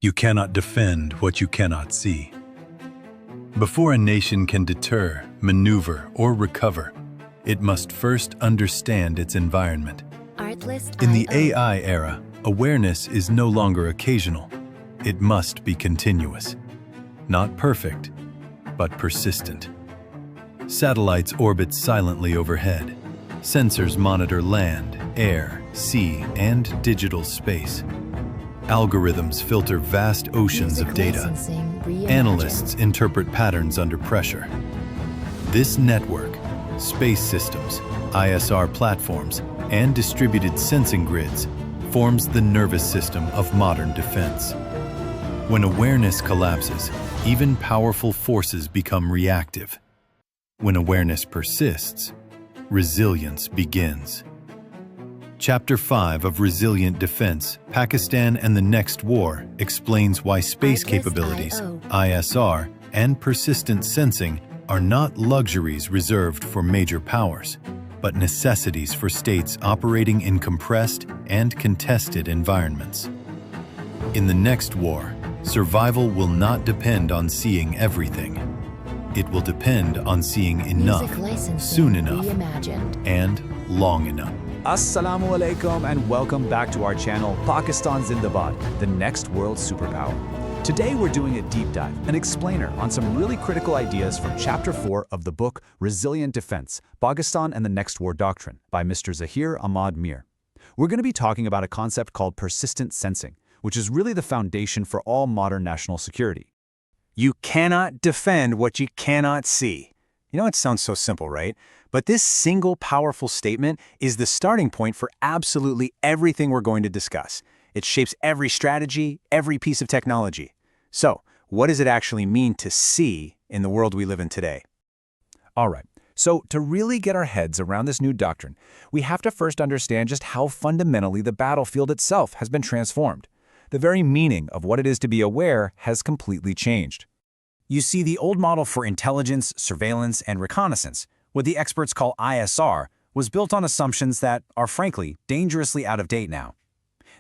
You cannot defend what you cannot see. Before a nation can deter, maneuver, or recover, it must first understand its environment. In the AI era, awareness is no longer occasional. It must be continuous. Not perfect, but persistent. Satellites orbit silently overhead. Sensors monitor land, air, sea, and digital space. Algorithms filter vast oceans of data. Analysts interpret patterns under pressure. This network, space systems, ISR platforms, and distributed sensing grids forms the nervous system of modern defense. When awareness collapses, even powerful forces become reactive. When awareness persists, resilience begins. Chapter 5 of Resilient Defense, Pakistan and the Next War explains why space capabilities, ISR, and persistent sensing are not luxuries reserved for major powers, but necessities for states operating in compressed and contested environments. In the next war, survival will not depend on seeing everything. It will depend on seeing enough, soon enough, and long enough. Assalamu alaikum and welcome back to our channel, Pakistan Zindabad, the next world superpower. Today we're doing a deep dive, an explainer on some really critical ideas from Chapter 4 of the book Resilient Defense, Pakistan and the Next War Doctrine by Mr. Zahir Ahmad Mir. We're going to be talking about a concept called persistent sensing, which is really the foundation for all modern national security. You cannot defend what you cannot see. You know, it sounds so simple, right? But this single powerful statement is the starting point for absolutely everything we're going to discuss. It shapes every strategy, every piece of technology. So, what does it actually mean to see in the world we live in today? All right, so to really get our heads around this new doctrine, we have to first understand just how fundamentally the battlefield itself has been transformed. The very meaning of what it is to be aware has completely changed. You see, the old model for intelligence, surveillance, and reconnaissance, what the experts call ISR, was built on assumptions that are frankly dangerously out of date now.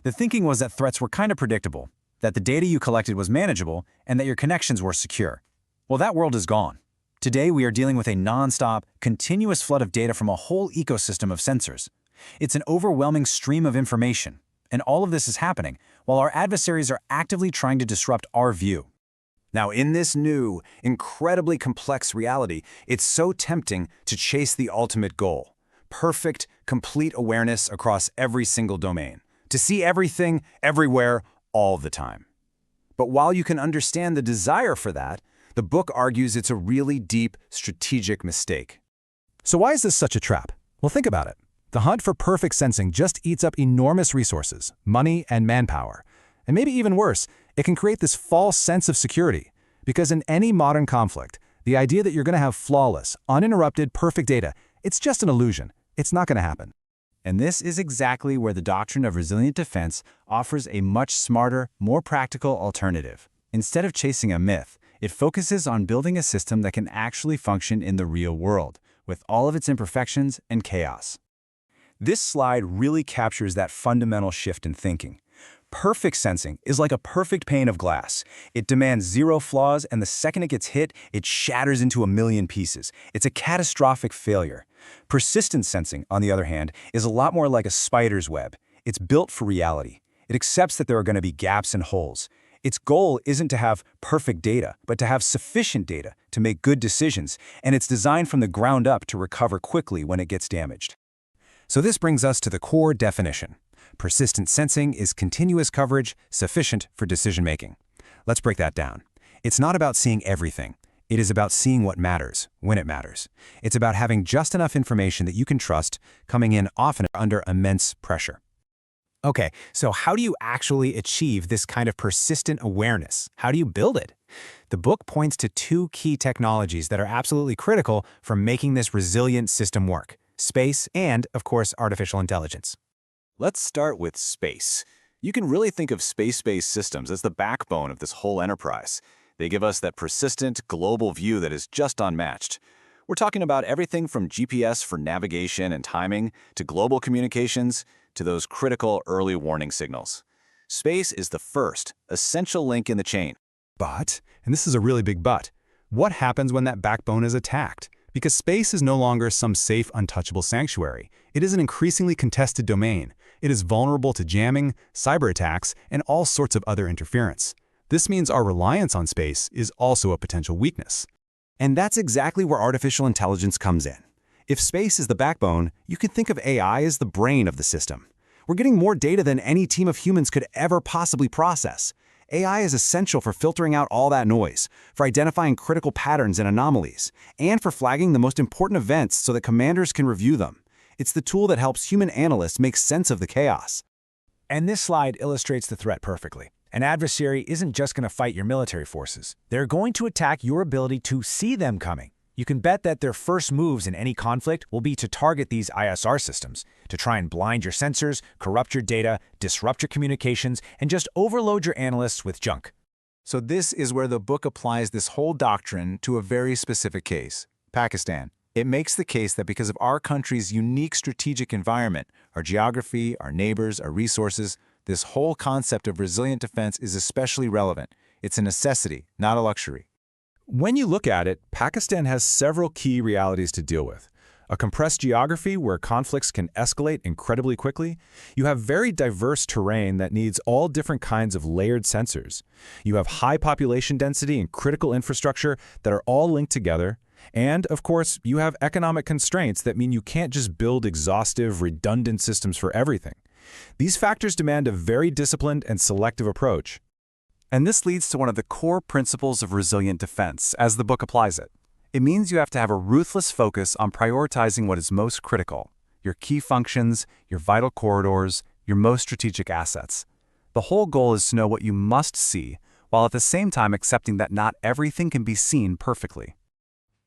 The thinking was that threats were kind of predictable, that the data you collected was manageable, and that your connections were secure. Well, that world is gone. Today, we are dealing with a non-stop, continuous flood of data from a whole ecosystem of sensors. It's an overwhelming stream of information, and all of this is happening while our adversaries are actively trying to disrupt our view. Now, in this new, incredibly complex reality, it's so tempting to chase the ultimate goal: perfect, complete awareness across every single domain, to see everything, everywhere, all the time. But while you can understand the desire for that, the book argues it's a really deep, strategic mistake. So why is this such a trap? Well, think about it. The hunt for perfect sensing just eats up enormous resources, money, and manpower. And maybe even worse, it can create this false sense of security. Because in any modern conflict, the idea that you're going to have flawless, uninterrupted, perfect data, it's just an illusion. It's not going to happen. And this is exactly where the doctrine of resilient defense offers a much smarter, more practical alternative. Instead of chasing a myth, it focuses on building a system that can actually function in the real world, with all of its imperfections and chaos. This slide really captures that fundamental shift in thinking. Perfect sensing is like a perfect pane of glass. It demands zero flaws, and the second it gets hit, it shatters into a million pieces. It's a catastrophic failure. Persistent sensing, on the other hand, is a lot more like a spider's web. It's built for reality. It accepts that there are going to be gaps and holes. Its goal isn't to have perfect data, but to have sufficient data to make good decisions, and it's designed from the ground up to recover quickly when it gets damaged. So this brings us to the core definition. Persistent sensing is continuous coverage sufficient for decision-making. Let's break that down. It's not about seeing everything. It is about seeing what matters, when it matters. It's about having just enough information that you can trust, coming in often under immense pressure. Okay, so how do you actually achieve this kind of persistent awareness? How do you build it? The book points to two key technologies that are absolutely critical for making this resilient system work: space and, of course, artificial intelligence. Let's start with space. You can really think of space-based systems as the backbone of this whole enterprise. They give us that persistent, global view that is just unmatched. We're talking about everything from GPS for navigation and timing, to global communications, to those critical early warning signals. Space is the first, essential link in the chain. But, and this is a really big but, what happens when that backbone is attacked? Because space is no longer some safe, untouchable sanctuary. It is an increasingly contested domain. It is vulnerable to jamming, cyber attacks, and all sorts of other interference. This means our reliance on space is also a potential weakness. And that's exactly where artificial intelligence comes in. If space is the backbone, you can think of AI as the brain of the system. We're getting more data than any team of humans could ever possibly process. AI is essential for filtering out all that noise, for identifying critical patterns and anomalies, and for flagging the most important events so that commanders can review them. It's the tool that helps human analysts make sense of the chaos. And this slide illustrates the threat perfectly. An adversary isn't just going to fight your military forces. They're going to attack your ability to see them coming. You can bet that their first moves in any conflict will be to target these ISR systems, to try and blind your sensors, corrupt your data, disrupt your communications, and just overload your analysts with junk. So this is where the book applies this whole doctrine to a very specific case, Pakistan. It makes the case that because of our country's unique strategic environment, our geography, our neighbors, our resources, this whole concept of resilient defense is especially relevant. It's a necessity, not a luxury. When you look at it, Pakistan has several key realities to deal with. A compressed geography where conflicts can escalate incredibly quickly. You have very diverse terrain that needs all different kinds of layered sensors. You have high population density and critical infrastructure that are all linked together. And, of course, you have economic constraints that mean you can't just build exhaustive, redundant systems for everything. These factors demand a very disciplined and selective approach. And this leads to one of the core principles of resilient defense, as the book applies it. It means you have to have a ruthless focus on prioritizing what is most critical, your key functions, your vital corridors, your most strategic assets. The whole goal is to know what you must see, while at the same time accepting that not everything can be seen perfectly.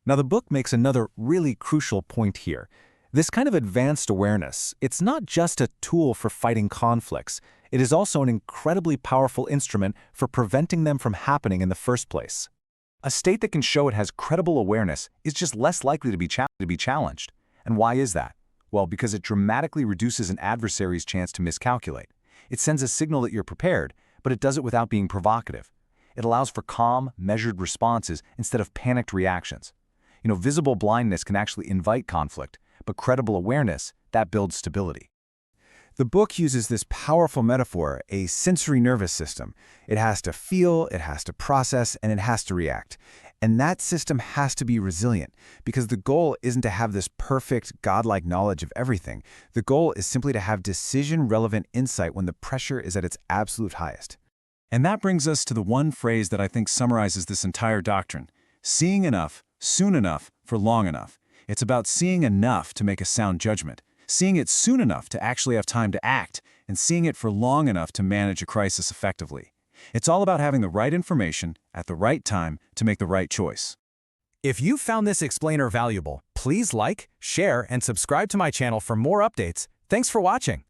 Now, the book makes another really crucial point here. This kind of advanced awareness, it's not just a tool for fighting conflicts. It is also an incredibly powerful instrument for preventing them from happening in the first place. A state that can show it has credible awareness is just less likely to be challenged. And why is that? Well, because it dramatically reduces an adversary's chance to miscalculate. It sends a signal that you're prepared, but it does it without being provocative. It allows for calm, measured responses instead of panicked reactions. Visible blindness can actually invite conflict, but credible awareness, that builds stability. The book uses this powerful metaphor, a sensory nervous system. It has to feel, it has to process, and it has to react. And that system has to be resilient, because the goal isn't to have this perfect, godlike knowledge of everything. The goal is simply to have decision-relevant insight when the pressure is at its absolute highest. And that brings us to the one phrase that I think summarizes this entire doctrine: seeing enough, soon enough, for long enough. It's about seeing enough to make a sound judgment, seeing it soon enough to actually have time to act, and seeing it for long enough to manage a crisis effectively. It's all about having the right information at the right time to make the right choice. If you found this explainer valuable, please like, share, and subscribe to my channel for more updates. Thanks for watching.